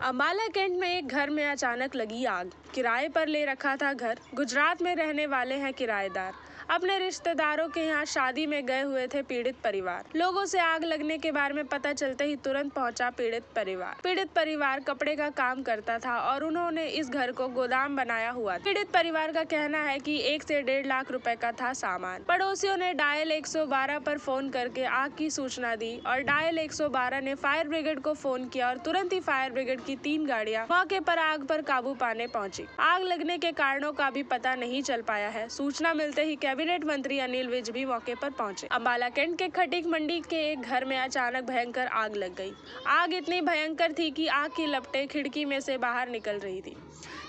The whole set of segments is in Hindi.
अम्बाला कैंट में एक घर में अचानक लगी आग। किराए पर ले रखा था घर। गुजरात में रहने वाले हैं किराएदार। अपने रिश्तेदारों के यहाँ शादी में गए हुए थे पीड़ित परिवार। लोगों से आग लगने के बारे में पता चलते ही तुरंत पहुंचा पीड़ित परिवार। पीड़ित परिवार कपड़े का काम करता था और उन्होंने इस घर को गोदाम बनाया हुआ था। पीड़ित परिवार का कहना है कि 1 से 1.5 लाख रुपए का था सामान। पड़ोसियों ने डायल 112 पर फोन करके आग की सूचना दी और डायल 112 ने फायर ब्रिगेड को फोन किया और तुरंत ही फायर ब्रिगेड की 3 गाड़ियां मौके पर आग पर काबू पाने पहुंची। आग लगने के कारणों का भी पता नहीं चल पाया है। सूचना मिलते ही कैबिनेट मंत्री अनिल विज भी मौके पर पहुंचे। अम्बाला कैंट के खटीक मंडी के एक घर में अचानक भयंकर आग लग गई। आग इतनी भयंकर थी कि आग की लपटें खिड़की में से बाहर निकल रही थी।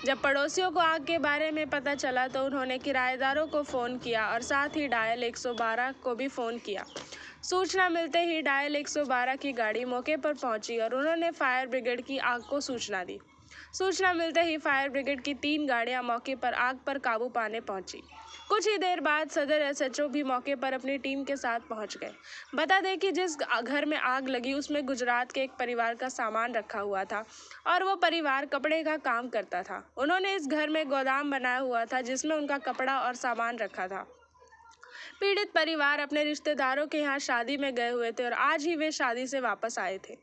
जब पड़ोसियों को आग के बारे में पता चला तो उन्होंने किराएदारों को फोन किया और साथ ही डायल 112 को भी फोन किया। सूचना मिलते ही डायल 112 की गाड़ी मौके पर पहुंची और उन्होंने फायर ब्रिगेड की आग को सूचना दी। सूचना मिलते ही फायर ब्रिगेड की 3 गाड़ियां मौके पर आग पर काबू पाने पहुंची। कुछ ही देर बाद सदर एसएचओ भी मौके पर अपनी टीम के साथ पहुंच गए। बता दें कि जिस घर में आग लगी उसमें गुजरात के एक परिवार का सामान रखा हुआ था और वो परिवार कपड़े का काम करता था। उन्होंने इस घर में गोदाम बनाया हुआ था जिसमें उनका कपड़ा और सामान रखा था। पीड़ित परिवार अपने रिश्तेदारों के यहाँ शादी में गए हुए थे और आज ही वे शादी से वापस आए थे।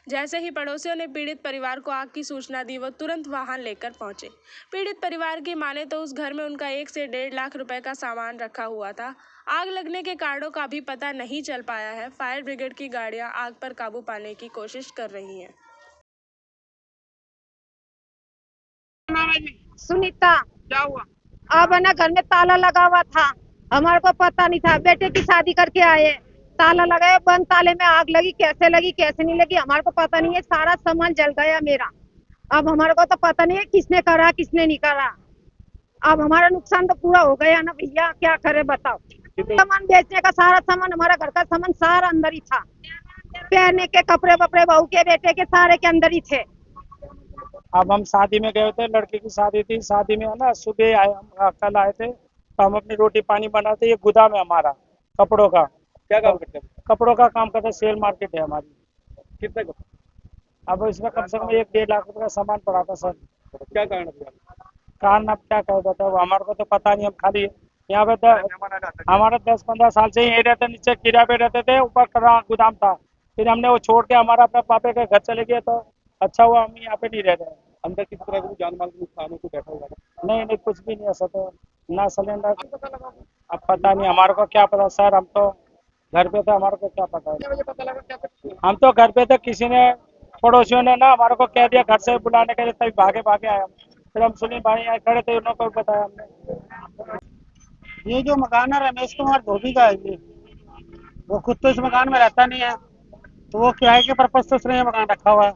जैसे ही पड़ोसियों ने पीड़ित परिवार को आग की सूचना दी, वो तुरंत वाहन लेकर पहुंचे। पीड़ित परिवार की माने तो उस घर में उनका 1 से 1.5 लाख रुपए का सामान रखा हुआ था। आग लगने के कारणों का भी पता नहीं चल पाया है। फायर ब्रिगेड की गाड़ियां आग पर काबू पाने की कोशिश कर रही हैं। सुनीता, क्या हुआ? अब है ना घर में ताला लगा हुआ था। हमारे को पता नहीं था। बेटे की शादी करके आए, ताला लगाया, बंद ताले में आग लगी। कैसे लगी कैसे नहीं लगी हमारे को पता नहीं है। सारा सामान जल गया मेरा। अब हमारे को तो पता नहीं है किसने करा किसने नहीं करा। अब हमारा नुकसान तो पूरा हो गया ना भैया, क्या करे बताओ। सामान बेचने का सारा सामान, हमारा घर का सामान सारा अंदर ही था। पहनने के कपड़े वपड़े बहू के बेटे के सारे के अंदर ही थे। अब हम शादी में गए थे, लड़के की शादी थी। शादी में है ना, सुबह आए हम, कल आए थे तो हम अपनी रोटी पानी बनाते। ये गोदाम है हमारा कपड़ों का। क्या काम करते हैं? कपड़ों का काम करते, सेल मार्केट है हमारी। कितने का? अब इसमें कम से कम 1-1.5 लाख रुपए का सामान पड़ा था सर। क्या कारण था? कारण अब क्या कह बताओ, हमारे को तो पता नहीं। हम खाली यहाँ पे तो हमारा 10-15 साल से यही रहते, नीचे किराए पे रहते थे, ऊपर गोदाम था। फिर हमने वो छोड़ के हमारा अपने पापे के घर चले गए तो अच्छा हुआ हम यहाँ पे नहीं रह रहे। अंदर किसी तरह का जान माल का नुकसान हो तो बैठा होगा? नहीं, कुछ भी नहीं ऐसा तो। ना सिलेंडर, अब पता नहीं हमारे को क्या पता सर। हम तो घर पे थे, हमारे को क्या पता है। मुझे पता लगा क्या? हम तो घर पे थे, किसी ने पड़ोसियों ने ना हमारे को कह दिया घर से बुलाने के लिए, तभी भागे आए हम। फिर हम सुनील भाई आए खड़े थे, उन्होंने को बताया हमने। ये जो मकान है रमेश कुमार धोबी का है। ये वो खुद तो इस मकान में रहता नहीं है, तो वो किराए के पर्पज से उसने ये मकान रखा हुआ है।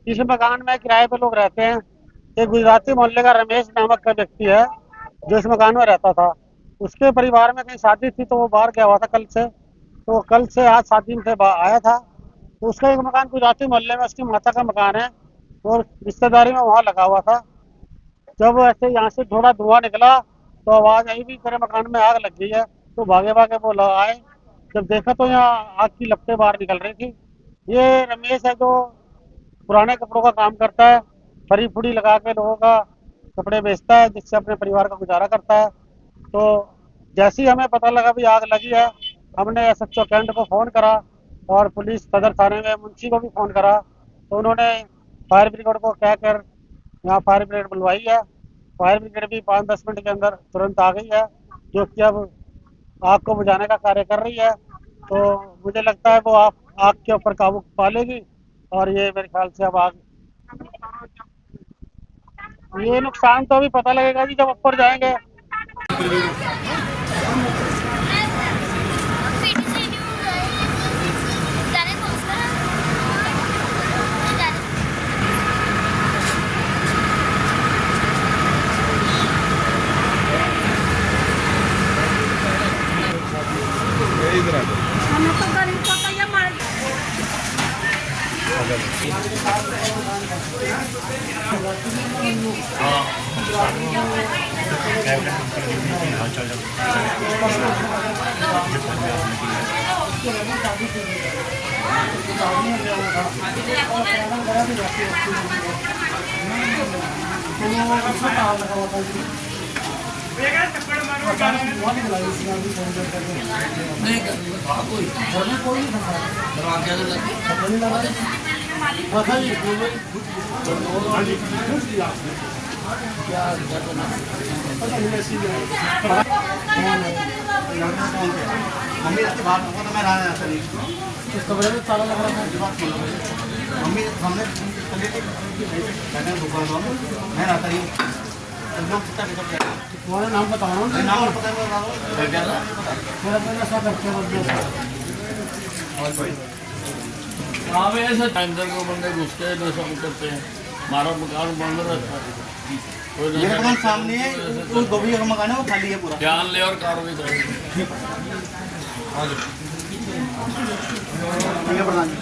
इस मकान में किराए पे लोग रहते हैं। एक गुजराती मोहल्ले का रमेश नामक का व्यक्ति है जो इस मकान में रहता था। उसके परिवार में कहीं शादी थी तो वो बाहर गया हुआ था कल से। तो कल से आज शादी से आया था। तो उसका एक मकान गुजराती मोहल्ले में उसकी माता का मकान है और रिश्तेदारी में वहाँ लगा हुआ था। जब ऐसे यहाँ से थोड़ा धुआं निकला तो आवाज आई भी तेरे मकान में आग लग गई है। तो भागे वो आए, जब देखा तो यहाँ आग की लपटें बाहर निकल रही थी। ये रमेश है जो पुराने कपड़ों का काम करता है, फरी फुड़ी लगा के लोगों का कपड़े बेचता है, जिससे अपने परिवार का गुजारा करता है। तो जैसे ही हमें पता लगा भी आग लगी है, हमने एसएचओ कैंट को फोन करा और पुलिस सदर थाने में मुंशी को भी फोन करा। तो उन्होंने फायर ब्रिगेड को कहकर यहाँ फायर ब्रिगेड बुलवाई है। फायर ब्रिगेड भी 5-10 मिनट के अंदर तुरंत आ गई है, जो कि अब आग को बुझाने का कार्य कर रही है। तो मुझे लगता है वो आग के ऊपर काबू पा लेगी और ये मेरे ख्याल से अब आग, ये नुकसान तो अभी पता लगेगा जी जब ऊपर जाएंगे। हमें तो गरीब को तो ये मार हाँ उसमें ताला लगा हुआ था जी। अचानक धुआं निकला इसमें अभी थोड़ी देर पहले। नहीं घर में था कोई घर में कोई नहीं था। दरवाजे तो लगे पता नहीं लगा पता नहीं घुस गया क्या करना पता नहीं ऐसी मम्मी रात बाहर को तो मैं रहा था नहीं इस कमरे में ताला लगा था। मम्मी हमने चले थे मैंने दुकान में मैं रहा था नहीं एकदम कितना निकल गया तुम्हारा नाम बताओ ना। नाम और पता नहीं बता दो मेरा पहले ऐसा करके बस गया। हाँ भाई ऐसा अंदर को बंदे घुसते हैं नशा करते हैं हमारा मकान बंद रहता है कोई मेरे नशा दुकान सामने है उस गोभी का मकान है वो खाली है पूरा ध्यान ले और कार्रवाई करेंगे ठीक है प्रधान जी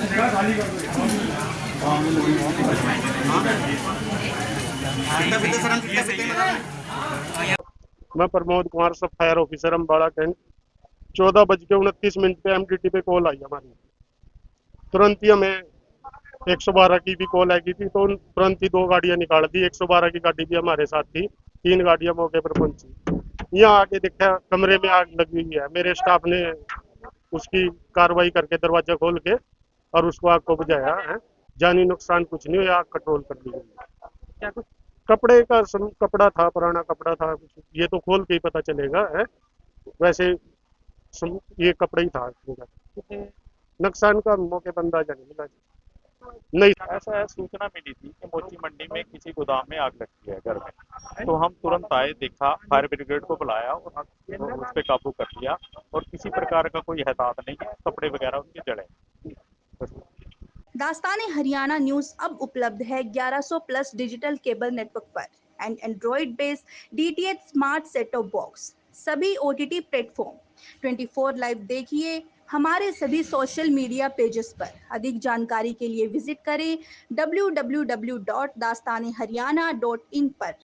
कितना पीते सर हम कितना पीते मैं प्रमोद कुमार सब फायर ऑफिसर अम्बाड़ा कैंट 14:29 पे एमटीटी पे कॉल आई हमारी। तुरंत ही हमें 112 की भी कॉल आई थी तो तुरंत ही 2 गाड़ियां निकाल दी। 112 की गाड़ी भी हमारे साथ थी, 3 गाड़ियां मौके पर पहुंची। यहाँ आके देखा कमरे में आग लगी हुई है। मेरे स्टाफ ने उसकी कार्रवाई करके दरवाजा खोल के और उसको आग को बुझाया है। जानी नुकसान कुछ नहीं हुआ, आग कंट्रोल कर ली गई। क्या कुछ कपड़े का कपड़ा था, पुराना कपड़ा था, ये तो खोल के ही पता चलेगा है। वैसे ये कपड़ा ही था। नुकसान का मौके पर अंदाजा नहीं मिला। नहीं ऐसा है, सूचना मिली थी कि मोची मंडी में किसी गोदाम में आग लगी है घर में, तो हम तुरंत आए, देखा, फायर ब्रिगेड को बुलाया और उस पर काबू कर लिया और किसी प्रकार का कोई हताहत नहीं है। कपड़े वगैरह उनके जड़े। दास्ताने हरियाणा न्यूज अब उपलब्ध है 1100 प्लस डिजिटल केबल नेटवर्क पर and Android based DTH smart set top box, सभी ओटीटी प्लेटफॉर्म। 24 लाइव देखिए हमारे सभी सोशल मीडिया पेजेस पर। अधिक जानकारी के लिए विजिट करें www.dastaneharyana.in पर।